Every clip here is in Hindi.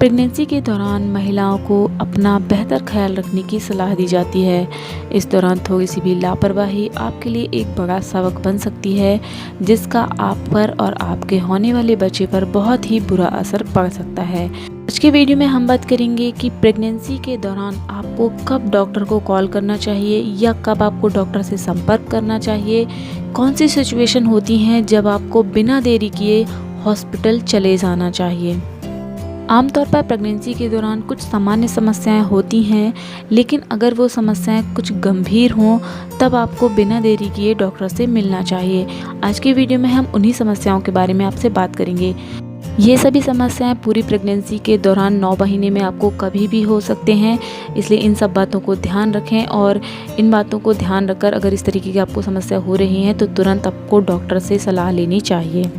प्रेगनेंसी के दौरान महिलाओं को अपना बेहतर ख्याल रखने की सलाह दी जाती है। इस दौरान थोड़ी सी भी लापरवाही आपके लिए एक बड़ा सबक बन सकती है, जिसका आप पर और आपके होने वाले बच्चे पर बहुत ही बुरा असर पड़ सकता है। आज के वीडियो में हम बात करेंगे कि प्रेगनेंसी के दौरान आपको कब डॉक्टर को कॉल करना चाहिए या कब आपको डॉक्टर से संपर्क करना चाहिए। कौन सी सिचुएशन होती हैं जब आपको बिना देरी किए हॉस्पिटल चले जाना चाहिए। आमतौर पर प्रेगनेंसी के दौरान कुछ सामान्य समस्याएं होती हैं, लेकिन अगर वो समस्याएं कुछ गंभीर हों तब आपको बिना देरी किए डॉक्टर से मिलना चाहिए। आज की वीडियो में हम उन्हीं समस्याओं के बारे में आपसे बात करेंगे। ये सभी समस्याएं पूरी प्रेगनेंसी के दौरान 9 महीने में आपको कभी भी हो सकते हैं, इसलिए इन सब बातों को ध्यान रखें और इन बातों को ध्यान रखकर अगर इस तरीके की आपको समस्या हो रही है तो तुरंत आपको डॉक्टर से सलाह लेनी चाहिए।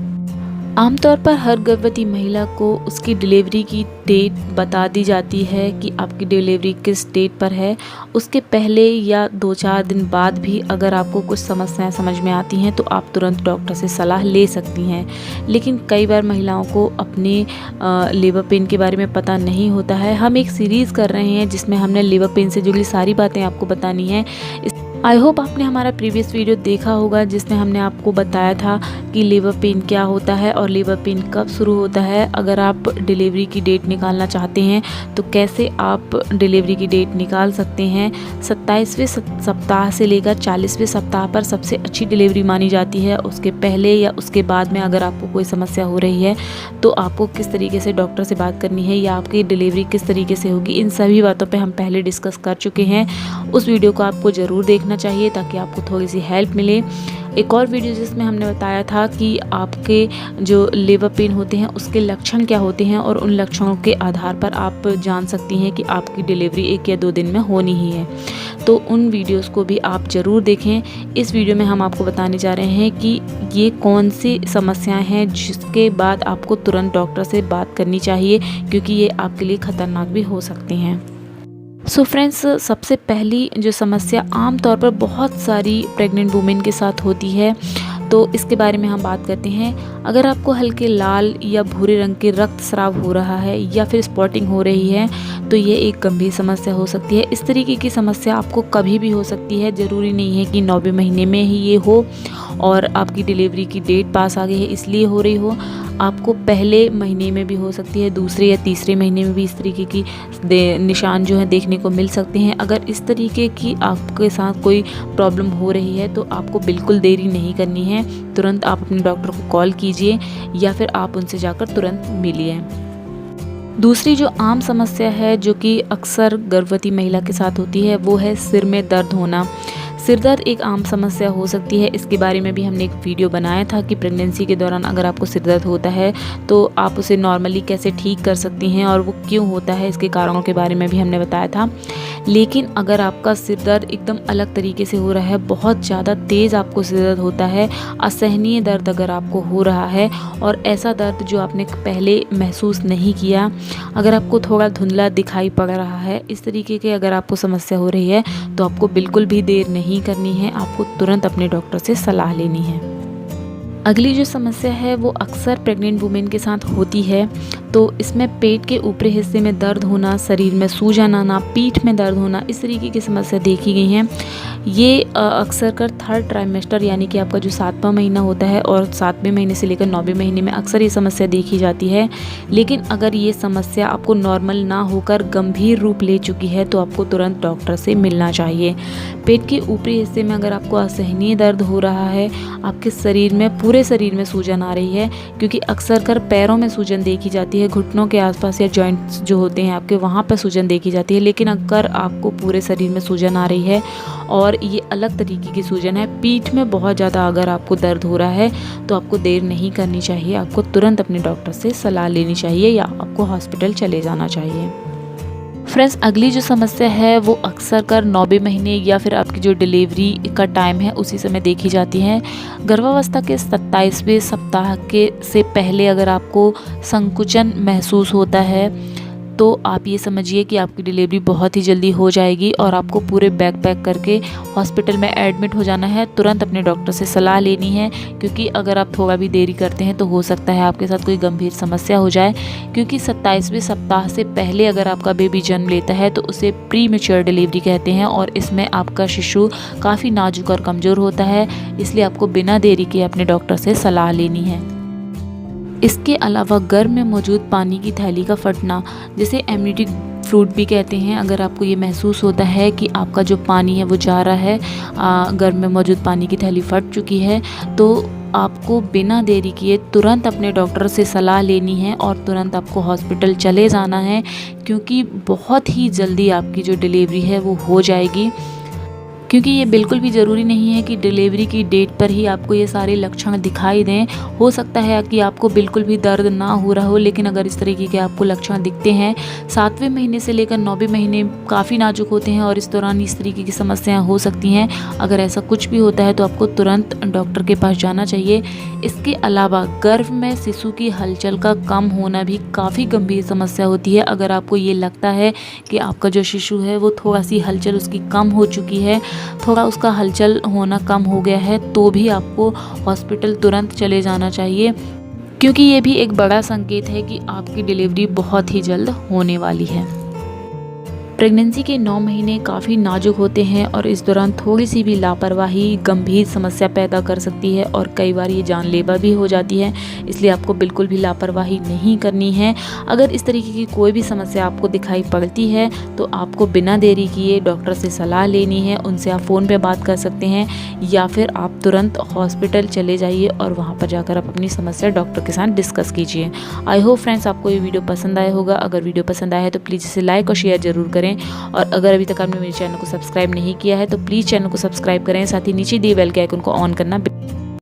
आमतौर पर हर गर्भवती महिला को उसकी डिलीवरी की डेट बता दी जाती है कि आपकी डिलीवरी किस डेट पर है। उसके पहले या 2-4 दिन बाद भी अगर आपको कुछ समस्याएं समझ में आती हैं तो आप तुरंत डॉक्टर से सलाह ले सकती हैं। लेकिन कई बार महिलाओं को अपने लेबर पेन के बारे में पता नहीं होता है। हम एक सीरीज़ कर रहे हैं जिसमें हमने लेबर पेन से जुड़ी सारी बातें आपको बतानी है। आई होप आपने हमारा प्रीवियस वीडियो देखा होगा जिसमें हमने आपको बताया था कि लेबर पेन क्या होता है और लेबर पेन कब शुरू होता है। अगर आप डिलीवरी की डेट निकालना चाहते हैं तो कैसे आप डिलीवरी की डेट निकाल सकते हैं। 27वें सप्ताह से लेकर 40वें सप्ताह पर सबसे अच्छी डिलीवरी मानी जाती है। उसके पहले या उसके बाद में अगर आपको कोई समस्या हो रही है तो आपको किस तरीके से डॉक्टर से बात करनी है या आपकी डिलीवरी किस तरीके से होगी, इन सभी बातों पर हम पहले डिस्कस कर चुके हैं। उस वीडियो को आपको ज़रूर देखना चाहिए ताकि आपको थोड़ी सी हेल्प मिले। एक और वीडियो जिसमें हमने बताया था कि आपके जो लेबर पेन होते हैं उसके लक्षण क्या होते हैं और उन लक्षणों के आधार पर आप जान सकती हैं कि आपकी डिलीवरी 1 या 2 दिन में होनी ही है। तो उन वीडियोस को भी आप ज़रूर देखें। इस वीडियो में हम आपको बताने जा रहे हैं कि ये कौन सी समस्याएं हैं जिसके बाद आपको तुरंत डॉक्टर से बात करनी चाहिए, क्योंकि ये आपके लिए ख़तरनाक भी हो सकते हैं। सो फ्रेंड्स, सबसे पहली जो समस्या आमतौर पर बहुत सारी प्रेग्नेंट वुमेन के साथ होती है तो इसके बारे में हम बात करते हैं। अगर आपको हल्के लाल या भूरे रंग के रक्तस्राव हो रहा है या फिर स्पॉटिंग हो रही है तो ये एक गंभीर समस्या हो सकती है। इस तरीके की समस्या आपको कभी भी हो सकती है। ज़रूरी नहीं है कि 9वें महीने में ही ये हो और आपकी डिलीवरी की डेट पास आ गई है इसलिए हो रही हो। आपको पहले महीने में भी हो सकती है, दूसरे या तीसरे महीने में भी इस तरीके की निशान जो है देखने को मिल सकते हैं। अगर इस तरीके की आपके साथ कोई प्रॉब्लम हो रही है तो आपको बिल्कुल देरी नहीं करनी है। तुरंत आप अपने डॉक्टर को कॉल कीजिए या फिर आप उनसे जाकर तुरंत मिलिए। दूसरी जो आम समस्या है जो कि अक्सर गर्भवती महिला के साथ होती है वो है सिर में दर्द होना। सिर दर्द एक आम समस्या हो सकती है। इसके बारे में भी हमने एक वीडियो बनाया था कि प्रेगनेंसी के दौरान अगर आपको सिर दर्द होता है तो आप उसे नॉर्मली कैसे ठीक कर सकती हैं और वो क्यों होता है, इसके कारणों के बारे में भी हमने बताया था। लेकिन अगर आपका सिर दर्द एकदम अलग तरीके से हो रहा है, बहुत ज़्यादा तेज़ आपको सिर दर्द होता है, असहनीय दर्द अगर आपको हो रहा है और ऐसा दर्द जो आपने पहले महसूस नहीं किया, अगर आपको थोड़ा धुंधला दिखाई पड़ रहा है, इस तरीके की अगर आपको समस्या हो रही है तो आपको बिल्कुल भी देर नहीं करनी है। आपको तुरंत अपने डॉक्टर से सलाह लेनी है। अगली जो समस्या है वो अक्सर प्रेग्नेंट वुमेन के साथ होती है। तो इसमें पेट के ऊपरी हिस्से में दर्द होना, शरीर में सूजन आना, पीठ में दर्द होना, इस तरीके की समस्या देखी गई हैं। ये अक्सर कर 3rd ट्राइमेस्टर यानी कि आपका जो 7वां महीना होता है और 7वें महीने से लेकर 9वें महीने में अक्सर ये समस्या देखी जाती है। लेकिन अगर ये समस्या आपको नॉर्मल ना होकर गंभीर रूप ले चुकी है तो आपको तुरंत डॉक्टर से मिलना चाहिए। पेट के ऊपरी हिस्से में अगर आपको असहनीय दर्द हो रहा है, आपके शरीर में पूरे शरीर में सूजन आ रही है, क्योंकि अक्सर कर पैरों में सूजन देखी जाती है, घुटनों के आसपास या जॉइंट्स जो होते हैं आपके वहाँ पर सूजन देखी जाती है। लेकिन अगर आपको पूरे शरीर में सूजन आ रही है और ये अलग तरीके की सूजन है, पीठ में बहुत ज़्यादा अगर आपको दर्द हो रहा है तो आपको देर नहीं करनी चाहिए। आपको तुरंत अपने डॉक्टर से सलाह लेनी चाहिए या आपको हॉस्पिटल चले जाना चाहिए। फ्रेंड्स, अगली जो समस्या है वो अक्सर कर 9वें महीने या फिर आपकी जो डिलीवरी का टाइम है उसी समय देखी जाती है। गर्भावस्था के 27वें सप्ताह के से पहले अगर आपको संकुचन महसूस होता है तो आप ये समझिए कि आपकी डिलीवरी बहुत ही जल्दी हो जाएगी और आपको पूरे बैग पैक करके हॉस्पिटल में एडमिट हो जाना है। तुरंत अपने डॉक्टर से सलाह लेनी है, क्योंकि अगर आप थोड़ा भी देरी करते हैं तो हो सकता है आपके साथ कोई गंभीर समस्या हो जाए, क्योंकि 27वें सप्ताह से पहले अगर आपका बेबी जन्म लेता है तो उसे प्री मैच्योर डिलीवरी कहते हैं और इसमें आपका शिशु काफ़ी नाजुक और कमज़ोर होता है। इसलिए आपको बिना देरी के अपने डॉक्टर से सलाह लेनी है। इसके अलावा गर्भ में मौजूद पानी की थैली का फटना, जिसे एम्नियोटिक फ्लूइड भी कहते हैं, अगर आपको ये महसूस होता है कि आपका जो पानी है वो जा रहा है, गर्भ में मौजूद पानी की थैली फट चुकी है, तो आपको बिना देरी किए तुरंत अपने डॉक्टर से सलाह लेनी है और तुरंत आपको हॉस्पिटल चले जाना है, क्योंकि बहुत ही जल्दी आपकी जो डिलीवरी है वो हो जाएगी। क्योंकि ये बिल्कुल भी ज़रूरी नहीं है कि डिलीवरी की डेट पर ही आपको ये सारे लक्षण दिखाई दें। हो सकता है कि आपको बिल्कुल भी दर्द ना हो रहा हो, लेकिन अगर इस तरीके के आपको लक्षण दिखते हैं, 7वें महीने से लेकर 9वें महीने काफ़ी नाजुक होते हैं और इस दौरान इस तरीके की समस्याएं हो सकती हैं। अगर ऐसा कुछ भी होता है तो आपको तुरंत डॉक्टर के पास जाना चाहिए। इसके अलावा गर्भ में शिशु की हलचल का कम होना भी काफ़ी गंभीर समस्या होती है। अगर आपको ये लगता है कि आपका जो शिशु है वो थोड़ा सी हलचल उसकी कम हो चुकी है, थोड़ा उसका हलचल होना कम हो गया है, तो भी आपको हॉस्पिटल तुरंत चले जाना चाहिए, क्योंकि ये भी एक बड़ा संकेत है कि आपकी डिलीवरी बहुत ही जल्द होने वाली है। प्रेगनेंसी के 9 महीने काफ़ी नाजुक होते हैं और इस दौरान थोड़ी सी भी लापरवाही गंभीर समस्या पैदा कर सकती है और कई बार ये जानलेवा भी हो जाती है। इसलिए आपको बिल्कुल भी लापरवाही नहीं करनी है। अगर इस तरीके की कोई भी समस्या आपको दिखाई पड़ती है तो आपको बिना देरी किए डॉक्टर से सलाह लेनी है। उनसे आप फ़ोन पे बात कर सकते हैं या फिर आप तुरंत हॉस्पिटल चले जाइए और वहाँ पर जाकर आप अपनी समस्या डॉक्टर के साथ डिस्कस कीजिए। आई होप फ्रेंड्स आपको ये वीडियो पसंद आया होगा। अगर वीडियो पसंद आया है तो प्लीज़ इसे लाइक और शेयर ज़रूर करें, और अगर अभी तक आपने मेरे चैनल को सब्सक्राइब नहीं किया है तो प्लीज़ चैनल को सब्सक्राइब करें, साथ ही नीचे दिए बेल के आइकन को ऑन करना